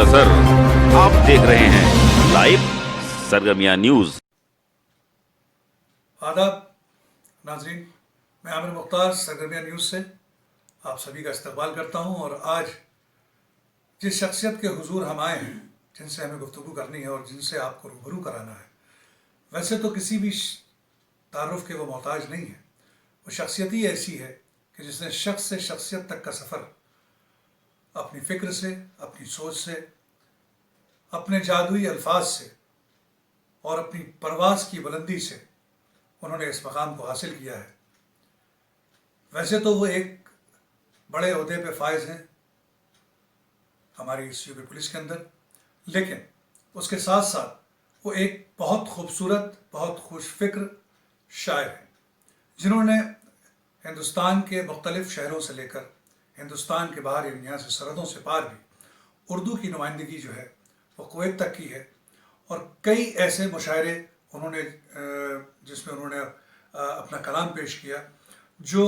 असर। आप देख रहे हैं लाइव सरगर्मियां न्यूज। आदाब नाजरीन, मैं आमिर मुख्तार सरगर्मियां न्यूज़ से आप सभी का इस्तकबाल करता हूं। और आज जिस शख्सियत के हुजूर हम आए हैं, जिनसे हमें गुफ्तगू करनी है और जिनसे आपको रूबरू कराना है, वैसे तो किसी भी तारुफ के वो मोहताज नहीं है। वो शख्सियत ही ऐसी है कि जिसने शख्स से शख्सियत तक का सफ़र अपनी फ़िक्र से, अपनी सोच से, अपने जादुई अल्फाज से और अपनी परवाज़ की बुलंदी से उन्होंने इस मकाम को हासिल किया है। वैसे तो वो एक बड़े ओहदे पे फायज हैं हमारी इस यूपी पुलिस के अंदर, लेकिन उसके साथ साथ वो एक बहुत खूबसूरत, बहुत खुश फिक्र शायर हैं, जिन्होंने हिंदुस्तान के मुख्तलिफ़ शहरों से लेकर हिंदुस्तान के बाहर यानी यहाँ से सरहदों से पार भी उर्दू की नुमाइंदगी जो है वो कुवैत तक की है। और कई ऐसे मुशायरे उन्होंने जिसमें उन्होंने अपना कलाम पेश किया, जो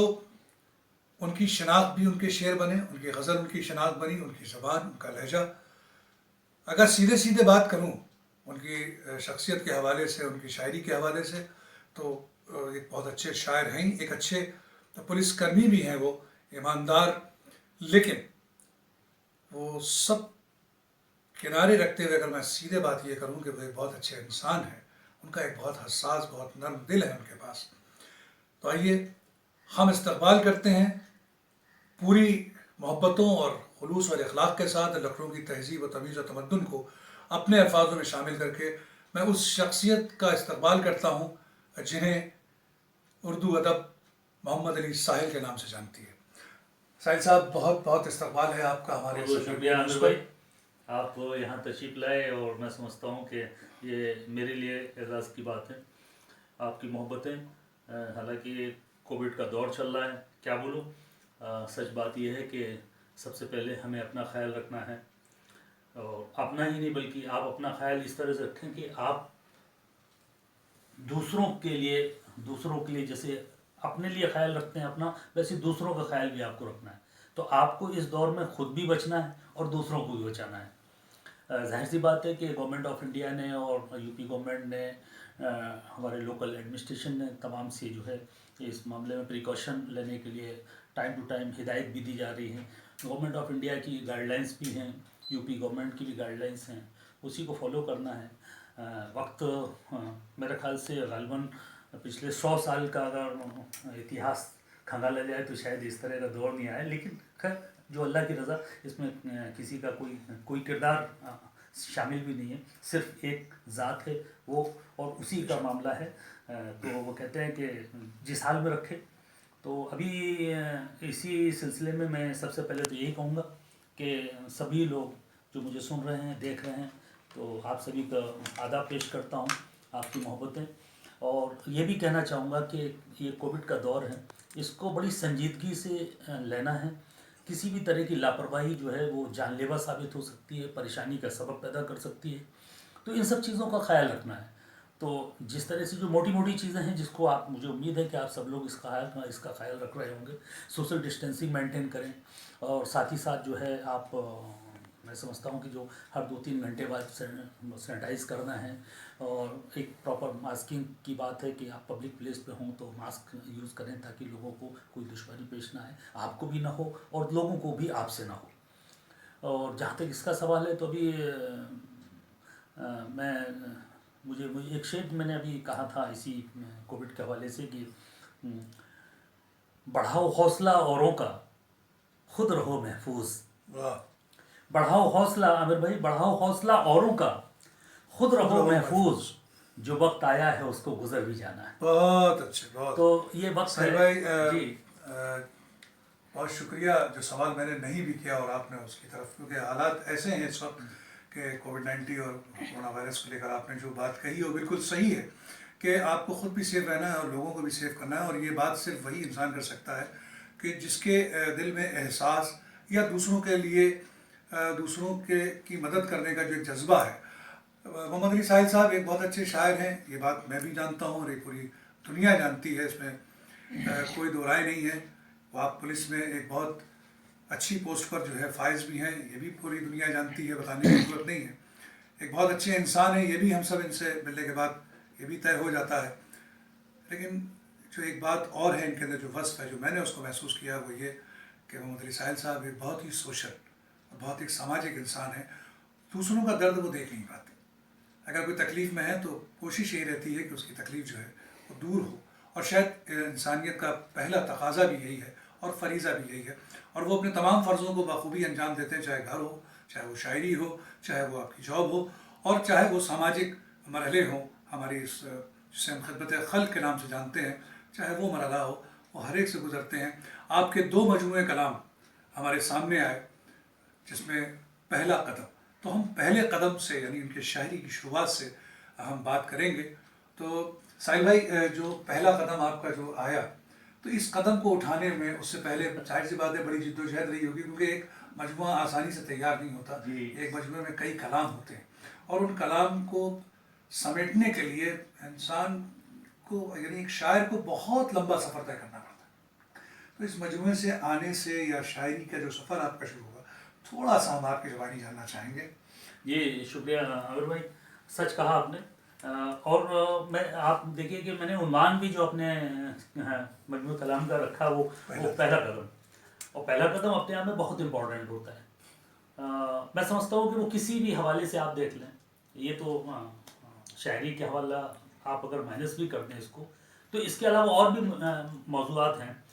उनकी शनाख्त भी उनके शेर बने, उनकी गज़ल उनकी शनाख्त बनी, उनकी ज़बान, उनका लहजा। अगर सीधे सीधे बात करूं उनकी शख्सियत के हवाले से, उनकी शायरी के हवाले से, तो एक बहुत अच्छे शायर हैं, एक अच्छे पुलिसकर्मी भी हैं, वो ईमानदार। लेकिन वो सब किनारे रखते हुए अगर मैं सीधे बात ये करूं कि वो एक बहुत अच्छे इंसान हैं, उनका एक बहुत हसास, बहुत नर्म दिल है उनके पास। तो आइए हम इस्तकबाल करते हैं पूरी मोहब्बतों और खुलूस और इखलाक के साथ लखनऊ की तहजीब व तमीज़ व तमद्दुन को अपने अल्फाजों में शामिल करके मैं उस शख्सियत का इस्तकबाल करता हूँ जिन्हें उर्दू अदब मोहम्मद अली साहिल के नाम से जानती है। साहिल साहब, बहुत बहुत इस्तकबाल है आपका हमारे। बहुत शुक्रिया आमिर भाई, आप यहाँ तशरीफ़ लाए और मैं समझता हूँ कि ये मेरे लिए एजाज़ की बात है। आपकी मोहब्बतें, हालांकि कोविड का दौर चल रहा है, क्या बोलूँ, सच बात यह है कि सबसे पहले हमें अपना ख्याल रखना है, और अपना ही नहीं बल्कि आप अपना ख्याल इस तरह से रखें कि आप दूसरों के लिए जैसे अपने लिए ख्याल रखते हैं अपना, वैसे दूसरों का ख्याल भी आपको रखना है। तो आपको इस दौर में खुद भी बचना है और दूसरों को भी बचाना है। जाहिर सी बात है कि गवर्नमेंट ऑफ इंडिया ने और यूपी गवर्नमेंट ने, हमारे लोकल एडमिनिस्ट्रेशन ने तमाम से जो है इस मामले में प्रिकॉशन लेने के लिए टाइम टू टाइम हिदायत भी दी जा रही है। गवर्नमेंट ऑफ इंडिया की गाइडलाइंस भी हैं, यूपी गवर्नमेंट की भी गाइडलाइंस हैं, उसी को फॉलो करना है। वक्त मेरे ख्याल से गालिबन पिछले 100 साल का अगर इतिहास खंगाला जाए तो शायद इस तरह का दौर नहीं आया। लेकिन खैर, जो अल्लाह की रज़ा, इसमें किसी का कोई किरदार शामिल भी नहीं है, सिर्फ एक ज़ात है वो, और उसी का मामला है। तो वो कहते हैं कि जिस हाल में रखे। तो अभी इसी सिलसिले में मैं सबसे पहले तो यही कहूँगा कि सभी लोग जो मुझे सुन रहे हैं, देख रहे हैं, तो आप सभी का आदाब पेश करता हूँ, आपकी मोहब्बतें। और ये भी कहना चाहूँगा कि ये कोविड का दौर है, इसको बड़ी संजीदगी से लेना है। किसी भी तरह की लापरवाही जो है वो जानलेवा साबित हो सकती है, परेशानी का सबब पैदा कर सकती है। तो इन सब चीज़ों का ख्याल रखना है। तो जिस तरह से जो मोटी मोटी चीज़ें हैं जिसको आप, मुझे उम्मीद है कि आप सब लोग इसका ख्याल रख रहे होंगे। सोशल डिस्टेंसिंग मेंटेन करें, और साथ ही साथ जो है आप, मैं समझता हूँ कि जो हर 2-3 घंटे बाद सैनिटाइज करना है, और एक प्रॉपर मास्किंग की बात है कि आप पब्लिक प्लेस पे हों तो मास्क यूज़ करें, ताकि लोगों को कोई दुश्मनी पेश ना आए, आपको भी ना हो और लोगों को भी आपसे ना हो। और जहाँ तक इसका सवाल है, तो अभी मुझे एक शेर मैंने अभी कहा था इसी कोविड के हवाले से कि बढ़ाओ हौसला औरों का, खुद रहो महफूज। बढ़ाओ हौसला आमिर भाई, बढ़ाओ हौसला औरों का, खुद रहो महफूज। जो वक्त आया है उसको गुजर भी जाना है। बहुत अच्छे, बहुत। तो ये वक्त है भाई जी। बहुत शुक्रिया। जो सवाल मैंने नहीं भी किया और आपने उसकी तरफ, क्योंकि हालात ऐसे हैं इस वक्त कि कोविड-19 और कोरोना वायरस को लेकर आपने जो बात कही वो बिल्कुल सही है कि आपको ख़ुद भी सेफ रहना है और लोगों को भी सेफ करना है। और ये बात सिर्फ वही इंसान कर सकता है कि जिसके दिल में एहसास या दूसरों के लिए दूसरों की मदद करने का जो एक जज्बा है। मोहम्मद अली साहिल साहब एक बहुत अच्छे शायर हैं, ये बात मैं भी जानता हूँ और ये पूरी दुनिया जानती है, इसमें कोई दो राय नहीं है। वो आप पुलिस में एक बहुत अच्छी पोस्ट पर जो है फाइज भी हैं, ये भी पूरी दुनिया जानती है, बताने की ज़रूरत नहीं है। एक बहुत अच्छे इंसान है, ये भी हम सब इनसे मिलने के बाद ये भी तय हो जाता है। लेकिन जो एक बात और है इनके अंदर, जो वस्फ है, जो मैंने उसको महसूस किया, वो ये कि मोहम्मद अली साहिल साहब एक बहुत ही सोशल, बहुत एक सामाजिक इंसान है। दूसरों का दर्द वो देख नहीं पाते। अगर कोई तकलीफ़ में है तो कोशिश यही रहती है कि उसकी तकलीफ़ जो है वो दूर हो, और शायद इंसानियत का पहला तकाजा भी यही है और फरीज़ा भी यही है। और वो अपने तमाम फ़र्ज़ों को बखूबी अंजाम देते हैं, चाहे घर हो, चाहे वो शायरी हो, चाहे वो आपकी जॉब हो, और चाहे वो सामाजिक मरहले हों, हमारी इस जिसे हम खिदमत खल्क़ के नाम से जानते हैं, चाहे वो मरहला हो, वो हर एक से गुज़रते हैं। आपके 2 मजमूए कलाम हमारे सामने आए, जिसमें पहला कदम, तो हम पहले कदम से यानी उनके शायरी की शुरुआत से हम बात करेंगे। तो साहिल भाई, जो पहला कदम आपका जो आया, तो इस कदम को उठाने में उससे पहले जाहिर सी बात है बड़ी जिद्दोजहद रही होगी, क्योंकि एक मजमुआ आसानी से तैयार नहीं होता। एक मजमुए में कई कलाम होते हैं, और उन कलाम को समेटने के लिए इंसान को यानी एक शायर को बहुत लंबा सफ़र तय करना पड़ता है। तो इस मजमुए से आने से या शायरी का जो सफ़र आपका शुरू हुआ, थोड़ा सा हम आपकी ज़बानी जानना चाहेंगे। ये शुक्रिया आमिर भाई, सच कहा आपने। और मैं आप देखिए कि मैंने उन्वान भी जो अपने मजमू कलाम का रखा वो पहला कदम, और पहला कदम अपने आप में बहुत इम्पोर्टेंट होता है। मैं समझता हूँ कि वो किसी भी हवाले से आप देख लें, ये तो शायरी के हवाला आप अगर माइनस भी करते हैं इसको, तो इसके अलावा और भी मौज़ूआत हैं,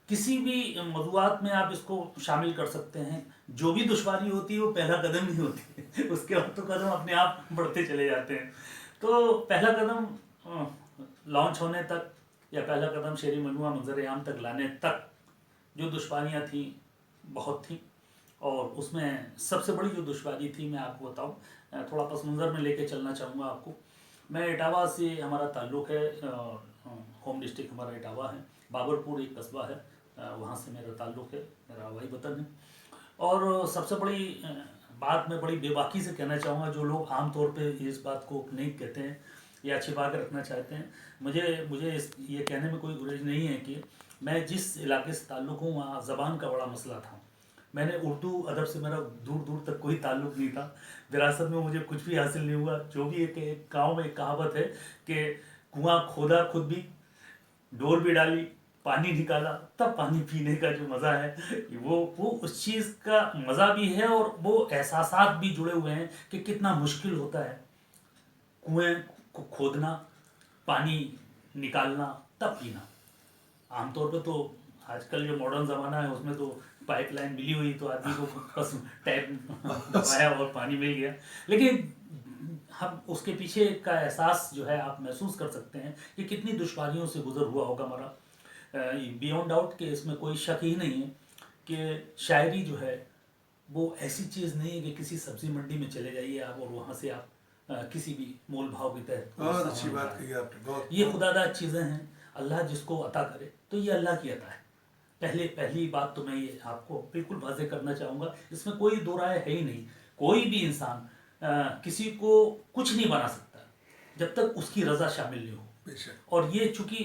किसी भी मौज़ूआत में आप इसको शामिल कर सकते हैं। जो भी दुश्वारी होती है वो पहला कदम ही होती है, उसके बाद तो कदम अपने आप बढ़ते चले जाते हैं। तो पहला कदम लॉन्च होने तक, या पहला कदम शेरी मजमुआ मंजर आम तक लाने तक जो दुश्वारियाँ थी बहुत थी, और उसमें सबसे बड़ी जो दुश्वारी थी मैं आपको बताऊँ, थोड़ा पस मंज़र में लेके चलना चाहूँगा आपको। मैं इटावा से हमारा ताल्लुक़ है, होम डिस्ट्रिक्ट हमारा इटावा है, बाबरपुर एक कस्बा है, वहाँ से मेरा ताल्लुक़ है, मेरा हवाई वतन है। और सबसे बड़ी बात मैं बड़ी बेबाकी से कहना चाहूँगा, जो लोग आम तौर पे इस बात को नहीं कहते हैं या छिपा के रखना चाहते हैं, मुझे ये कहने में कोई गुरेज नहीं है कि मैं जिस इलाके से ताल्लुक़ हूँ वहाँ ज़बान का बड़ा मसला था। मैंने उर्दू अदब से मेरा दूर दूर तक कोई ताल्लुक़ नहीं था, विरासत में मुझे कुछ भी हासिल नहीं हुआ। जो भी एक गाँव में एक कहावत है कि कुआँ खोदा खुद भी, डोर भी डाली, पानी निकाला, तब पानी पीने का जो मज़ा है वो उस चीज़ का मज़ा भी है, और वो एहसासात भी जुड़े हुए हैं कि कितना मुश्किल होता है कुएं को खोदना, पानी निकालना, तब पीना। आमतौर पे तो आजकल जो मॉडर्न ज़माना है उसमें तो पाइपलाइन मिली हुई, तो आदमी को बस टैप दबाया और पानी मिल गया। लेकिन हम उसके पीछे का एहसास जो है आप महसूस कर सकते हैं कि कितनी दुश्वारियों से गुजर हुआ होगा हमारा। बियॉन्ड डाउट कि इसमें कोई शक ही नहीं है कि शायरी जो है वो ऐसी चीज़ नहीं है कि किसी सब्जी मंडी में चले जाइए आप और वहाँ से आप किसी भी मोल भाव के तहत। बहुत अच्छी बात कही आपने, बहुत। ये खुदादाद चीज़ें हैं, अल्लाह जिसको अता करे तो ये अल्लाह की अता है। पहली बात तो मैं ये आपको बिल्कुल वाज़ेह करना चाहूँगा, इसमें कोई दो राय है ही नहीं। कोई भी इंसान किसी को कुछ नहीं बना सकता जब तक उसकी रज़ा शामिल नहीं हो। और ये चूँकि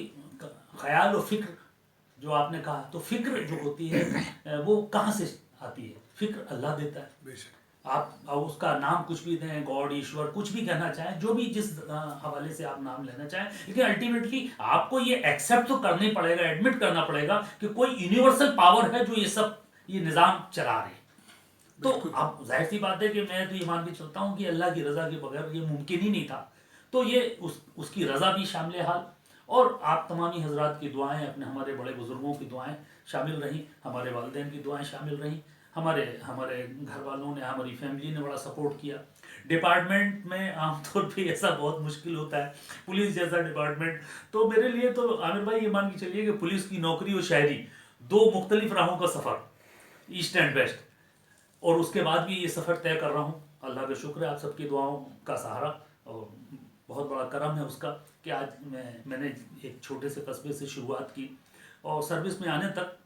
ख्याल और फिक्र जो आपने कहा, तो फिक्र जो होती है वो कहाँ से आती है? फिक्र अल्लाह देता है। आप उसका नाम कुछ भी दें, गॉड, ईश्वर, कुछ भी कहना चाहें, जो भी जिस हवाले से आप नाम लेना चाहें, लेकिन अल्टीमेटली आपको ये एक्सेप्ट तो करना ही पड़ेगा, एडमिट करना पड़ेगा कि कोई यूनिवर्सल पावर है जो ये निज़ाम चला रही है। तो अब जाहिर सी बात है कि मैं तो ये मान के चलता हूँ कि अल्लाह की रज़ा के बगैर ये मुमकिन ही नहीं था। तो ये उसकी रज़ा भी शामिल हाल, और आप तमामी हजरात की दुआएं, अपने हमारे बड़े बुजुर्गों की दुआएं शामिल रहीं, हमारे वालिदैन की दुआएं शामिल रहीं, हमारे घर वालों ने, हमारी फैमिली ने बड़ा सपोर्ट किया। डिपार्टमेंट में आमतौर पे ऐसा बहुत मुश्किल होता है, पुलिस जैसा डिपार्टमेंट, तो मेरे लिए तो आमिर भाई ये मान के चलिए कि पुलिस की नौकरी और शायरी दो मुख्तलिफ राहों का सफ़र, ईस्ट एंड वेस्ट, और उसके बाद भी ये सफ़र तय कर रहा हूँ। अल्लाह का शुक्र है, आप सबकी दुआओं का सहारा, और बहुत बड़ा करम है उसका कि आज मैंने एक छोटे से कस्बे से शुरुआत की, और सर्विस में आने तक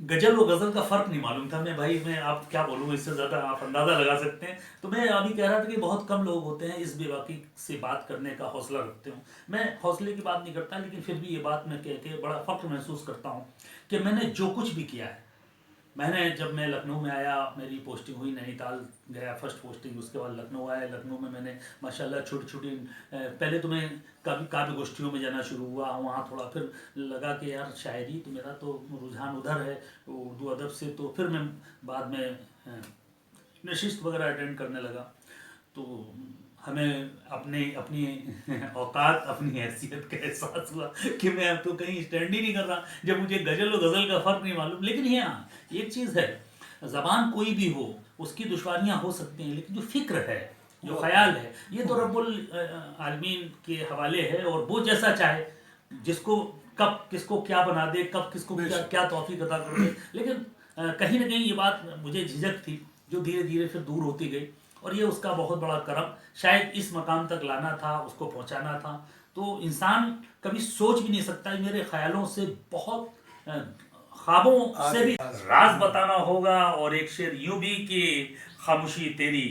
गज़ल और गज़ल का फ़र्क नहीं मालूम था। मैं आप क्या बोलूँ, इससे ज़्यादा आप अंदाज़ा लगा सकते हैं। तो मैं अभी कह रहा था कि बहुत कम लोग होते हैं इस बेबाकी से बात करने का हौसला रखते हूँ। मैं हौसले की बात नहीं करता, लेकिन फिर भी ये बात मैं कह के बड़ा फ़ख्र महसूस करता हूँ कि मैंने जो कुछ भी किया है میں نے جب میں لکھنؤ میں آیا، میری پوسٹنگ ہوئی، نینی تال گیا فرسٹ پوسٹنگ، اس کے بعد لکھنؤ آیا. لکھنؤ میں نے ماشاءاللہ چھوٹی چھوٹی پہلے تو میں کافی گوشٹیوں میں جانا شروع ہوا. وہاں تھوڑا پھر لگا کہ یار شاعری تو میرا تو رجحان ادھر ہے اردو ادب سے. تو پھر میں بعد میں نشست وغیرہ اٹینڈ کرنے لگا. تو ہمیں اپنی اوقات، اپنی حیثیت کا احساس ہوا کہ میں اب تو کہیں اسٹینڈ ہی نہیں کر رہا، جب مجھے غزل و غزل کا فرق نہیں معلوم. لیکن یہاں ایک چیز ہے، زبان کوئی بھی ہو اس کی دشواریاں ہو سکتی ہیں، لیکن جو فکر ہے، جو خیال ہے، یہ تو رب العالمین کے حوالے ہے، اور وہ جیسا چاہے جس کو کب کس کو کیا بنا دے، کب کس کو کیا توفیق عطا کر دے. لیکن کہیں نہ کہیں یہ بات مجھے جھجک تھی، جو دھیرے دھیرے پھر دور ہوتی گئی، اور یہ اس کا بہت بڑا کرم، شاید اس مقام تک لانا تھا، اس کو پہنچانا تھا. تو انسان کبھی سوچ بھی نہیں سکتا. میرے خیالوں سے بہت خوابوں سے بھی راز بتانا ہوگا. اور ایک شعر یوں بھی کہ خاموشی تیری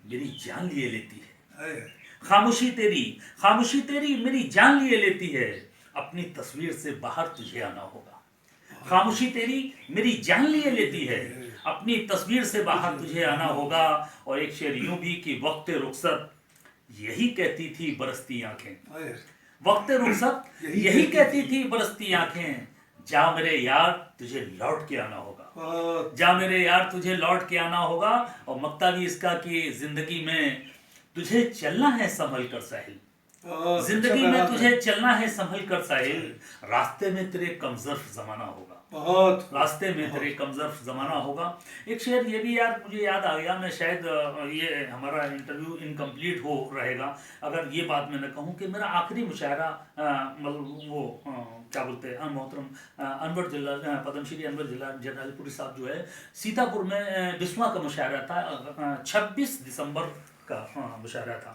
میری جان لیے لیتی ہے، خاموشی تیری میری جان لیے لیتی ہے، اپنی تصویر سے باہر تجھے آنا ہوگا. خاموشی تیری میری جان لیے لیتی ہے، اپنی تصویر سے باہر تجھے آنا ہوگا. اور ایک شعر یوں بھی کہ وقت رخصت یہی کہتی تھی برستی آنکھیں، وقت رخصت یہی کہتی تھی برستی آنکھیں، جا میرے یار تجھے لوٹ کے آنا ہوگا، جا میرے یار تجھے لوٹ کے آنا ہوگا. اور مقطع بھی اس کا کہ زندگی میں تجھے چلنا ہے سنبھل کر ساحل، زندگی میں تجھے چلنا ہے سنبھل کر ساحل، راستے میں تیرے کمظرف زمانہ ہوگا، راستے میں تیرے کمظرف زمانہ ہوگا. ایک شعر یہ بھی یار مجھے یاد آ گیا، میں شاید یہ ہمارا انٹرویو انکمپلیٹ ہو رہے گا اگر یہ بات میں نہ کہوں کہ میرا آخری مشاعرہ مطلب وہ کیا بولتے ہیں محترم انور جلال پدم شری انور جلال پوری صاحب جو ہے سیتا پور میں بسوا کا مشاعرہ تھا، 26 دسمبر کا مشاعرہ تھا.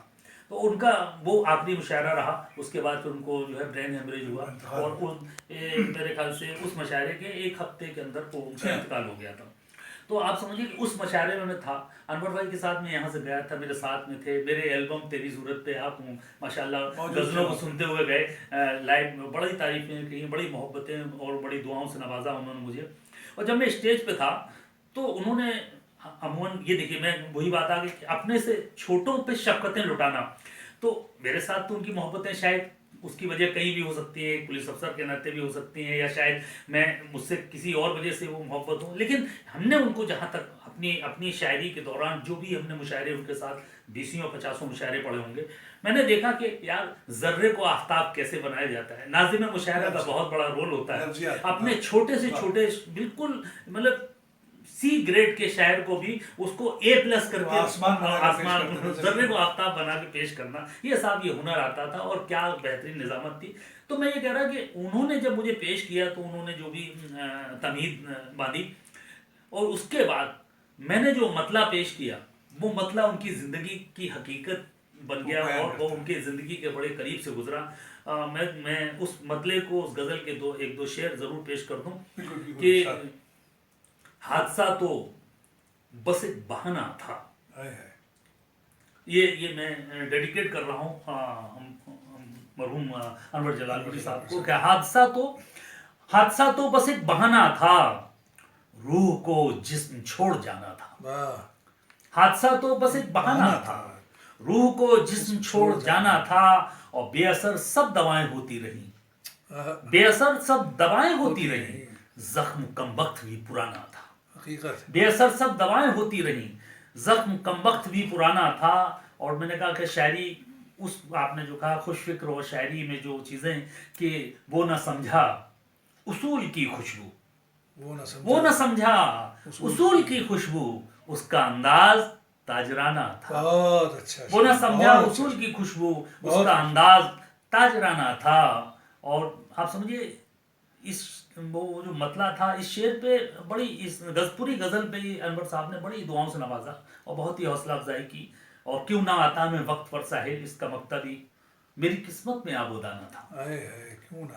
تو ان کا وہ آخری مشاعرہ رہا. اس کے بعد پھر ان کو جو ہے برین ہیمریج ہوا، اور میرے خیال سے اس مشاعرے کے ایک ہفتے کے اندر وہ ان کا انتقال ہو گیا تھا. تو آپ سمجھیے کہ اس مشاعرے میں تھا، انور بھائی کے ساتھ میں یہاں سے گیا تھا، میرے ساتھ میں تھے. میرے البم تیری صورت پہ آپ ماشاءاللہ غزلوں کو سنتے ہوئے گئے لائیو. بڑی تعریفیں کہیں، بڑی محبتیں اور بڑی دعاؤں سے نوازا انہوں نے مجھے. اور جب میں اسٹیج پہ تھا تو انہوں نے عموماً یہ دیکھیے میں وہی بات آ گئی کہ اپنے سے چھوٹوں پہ شفقتیں لٹانا. تو میرے ساتھ تو ان کی محبتیں شاید اس کی وجہ کہیں بھی ہو سکتی ہے، پولیس افسر کے ناطے بھی ہو سکتی ہیں، یا شاید میں مجھ سے کسی اور وجہ سے وہ محبت ہوں. لیکن ہم نے ان کو جہاں تک اپنی شاعری کے دوران جو بھی ہم نے مشاعرے ان کے ساتھ 20 اور 50 مشاعرے پڑھے ہوں گے، میں نے دیکھا کہ یار ذرے کو آفتاب کیسے بنایا جاتا ہے. ناظم مشاعرہ کا بہت بڑا رول ہوتا ہے. اپنے چھوٹے سے چھوٹے بالکل مطلب سی گریڈ کے شاعر کو بھی اس کو اے پلس کر کے آسمان ذرے کو آفتاب بنا کے پیش کرنا، یہ صاحب یہ ہنر آتا تھا. اور کیا بہترین نظامت تھی. تو میں یہ کہہ رہا کہ انہوں نے جب مجھے پیش کیا تو انہوں نے جو بھی تمہید باندھی، اور اس کے بعد میں نے جو مطلع پیش کیا وہ مطلع ان کی زندگی کی حقیقت بن گیا، اور وہ ان کی زندگی کے بڑے قریب سے گزرا. میں اس مطلع کو، اس غزل کے ایک دو شعر ضرور پیش کر دوں کہ حادثہ تو بس ایک بہانہ تھا. یہ میں ڈیڈیکیٹ کر رہا ہوں مرحوم انور جلال پوری صاحب کو کہ حادثہ تو بس ایک بہانہ تھا، روح کو جسم چھوڑ جانا تھا. حادثہ تو بس ایک بہانہ تھا، روح کو جسم چھوڑ جانا تھا. اور بے اثر سب دوائیں ہوتی رہیں، بے اثر سب دوائیں ہوتی رہیں، زخم کم وقت بھی پرانا تھا. بے اثر سب دوائیں ہوتی رہیں، زخم کم وقت بھی پرانا تھا. اور میں نے کہا کہ شاعری اس آپ نے جو کہا خوش فکر اور شاعری میں جو چیزیں کہ وہ نہ سمجھا اصول کی خوشبو، وہ نہ سمجھا اصول کی خوشبو، اس کا انداز تاجرانہ تھا. وہ نہ سمجھا اصول کی خوشبو، اس کا انداز تاجرانہ تھا. اور آپ سمجھیے اس وہ جو مطلع تھا اس شعر پہ بڑی اس پوری غزل پہ انور صاحب نے بڑی دعاؤں سے نوازا اور بہت ہی حوصلہ افزائی کی. اور کیوں نہ آتا میں وقت پر ساحل، اس کا مقطع بھی میری قسمت میں آبودانہ تھا.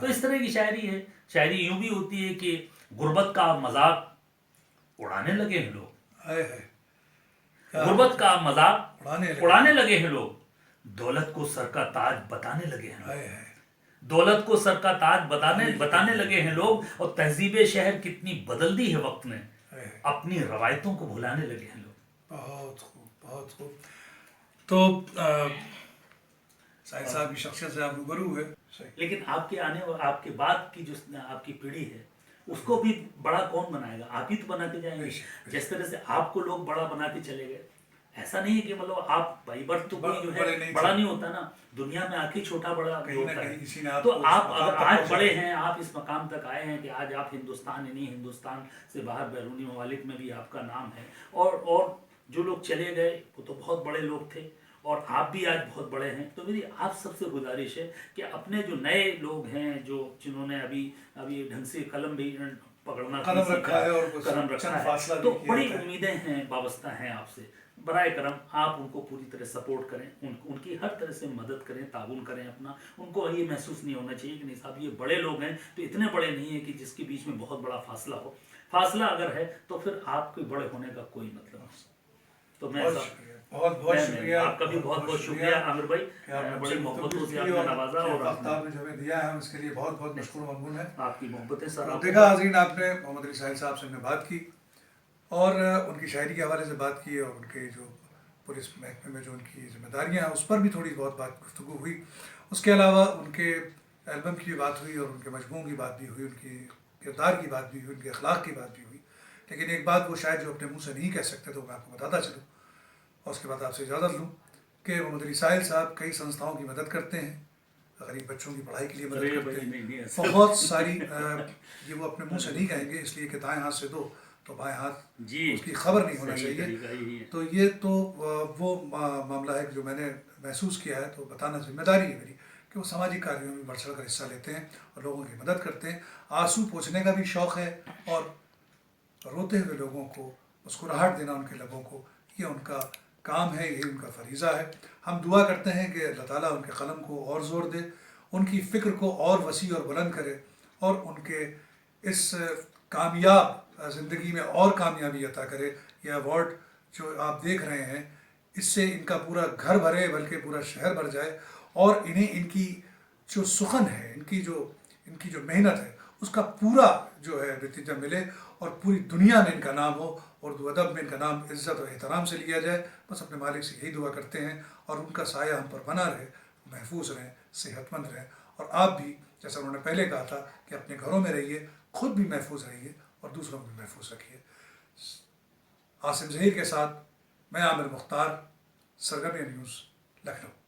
تو اس طرح کی شاعری ہے. شاعری یوں بھی ہوتی ہے کہ غربت کا مذاق اڑانے لگے ہیں لوگ، غربت کا مذاق اڑانے لگے ہیں لوگ، دولت کو سر کا تاج بتانے لگے ہیں، دولت کو سر کا تاج بتانے لگے ہیں لوگ. اور تہذیب شہر کتنی بدل دی ہے وقت نے، अपनी रवायतों को भुलाने लगे हैं लोग। बहुत खूब, बहुत खूब। तो साहिल साहब की शख्सियत से आप रूबरू हुए, सही। लेकिन आपके आने और आपके बाद की जो आपकी पीढ़ी है उसको भी बड़ा कौन बनाएगा? आप ही तो बनाते जाएंगे। जिस तरह से आपको लोग बड़ा बनाते चले गए, ऐसा नहीं है कि मतलब आप बाई बर्थ तो कोई जो है बड़ा नहीं होता ना, दुनिया में आखिर छोटा बड़ा होता है। तो आप अगर आज बड़े हैं, आप इस मकाम तक आए हैं कि आज आप हिंदुस्तान ही नहीं, हिंदुस्तान से बाहर बैरूनी ममालिक में भी आपका नाम है, और जो लोग चले गए वो तो बहुत बड़े लोग थे, और आप भी आज बहुत बड़े हैं। तो मेरी आप सबसे गुजारिश है कि अपने जो नए लोग हैं, जो जिन्होंने अभी ढंग से कलम भी पकड़ना कदम रखा है और कदम रखा है, तो बड़ी उम्मीदें हैं, वाबस्ता हैं आपसे। बराए करम आप उनको पूरी तरह सपोर्ट करें, उनकी हर तरह से मदद करें, ताउन करें अपना। उनको ये महसूस नहीं होना चाहिए कि नहीं साहब ये बड़े लोग हैं, तो इतने बड़े नहीं है कि जिसके बीच में बहुत बड़ा फासला हो। फासला अगर है तो फिर आपके बड़े होने का कोई मतलब नहीं। तो मैं बहुत बहुत शुक्रिया, आपका भी बहुत बहुत शुक्रिया आमिर भाई, बड़ी मोहब्बतों से आपने नवाजा और आपने जो हमें दिया है हम इसके लिए बहुत बहुत मशकूर ममनून है। आपकी मोहब्बतें सर। देखा हाज़रीन, आपने मोहम्मद अली साहिल साहब से हमने बात की और उनकी शायरी के हवाले से बात की, और उनके जो पुलिस महकमे में जो उनकी जिम्मेदारियाँ हैं उस पर भी थोड़ी बहुत बात गुफ्तगू हुई। उसके अलावा उनके एल्बम की भी बात हुई और उनके मजमून की बात भी हुई, उनकी किरदार की बात भी हुई, उनके अखलाक की बात भी हुई। लेकिन एक बात वो शायद जो अपने मुँह से नहीं कह सकते, तो मैं आपको बताता चलूँ और उसके बाद आपसे इजाज़त लूँ कि मोहम्मद अली साहिल साहब कई संस्थाओं की मदद करते हैं, गरीब बच्चों की पढ़ाई के लिए मदद करते हैं, बहुत सारी ये वो अपने मुंह से नहीं कहेंगे, इसलिए कि दाएं हाथ से दो तो बाएं हाथ उसकी खबर नहीं होना चाहिए। तो ये तो वो मामला है जो मैंने महसूस किया है, तो बताना जिम्मेदारी है मेरी कि वो सामाजिक कार्यों में बढ़ चढ़ कर हिस्सा लेते हैं और लोगों की मदद करते हैं। आंसू पोंछने का भी शौक़ है और रोते हुए लोगों को मुस्कुराहट देना उनके लबों को, ये उनका काम है, यही उनका फरीज़ा है। हम दुआ करते हैं कि अल्लाह ताला उनके कलम को और ज़ोर दे, उनकी फ़िक्र को और वसी और बुलंद करे, और उनके इस कामयाब ज़िंदगी में और कामयाबी अता करे। यह अवार्ड जो आप देख रहे हैं, इससे इनका पूरा घर भरे, बल्कि पूरा शहर भर जाए, और इन्हें इनकी जो सुखन है, इनकी जो मेहनत है, उसका पूरा जो है नतीजा मिले और पूरी दुनिया में इनका नाम हो, उर्दू अदब में इनका नाम इज़्ज़त और एहतराम से लिया जाए। बस अपने मालिक से यही दुआ करते हैं, और उनका साया हम पर बना रहे, महफूज रहें, सेहतमंद रहें। और आप भी जैसा उन्होंने पहले कहा था कि अपने घरों में रहिए, ख़ुद भी महफूज रहिए और दूसरों को भी महफूज रखिए। आसिम ज़हीर के साथ मैं आमिर मुख्तार, सरगर्मिया न्यूज़, लखनऊ।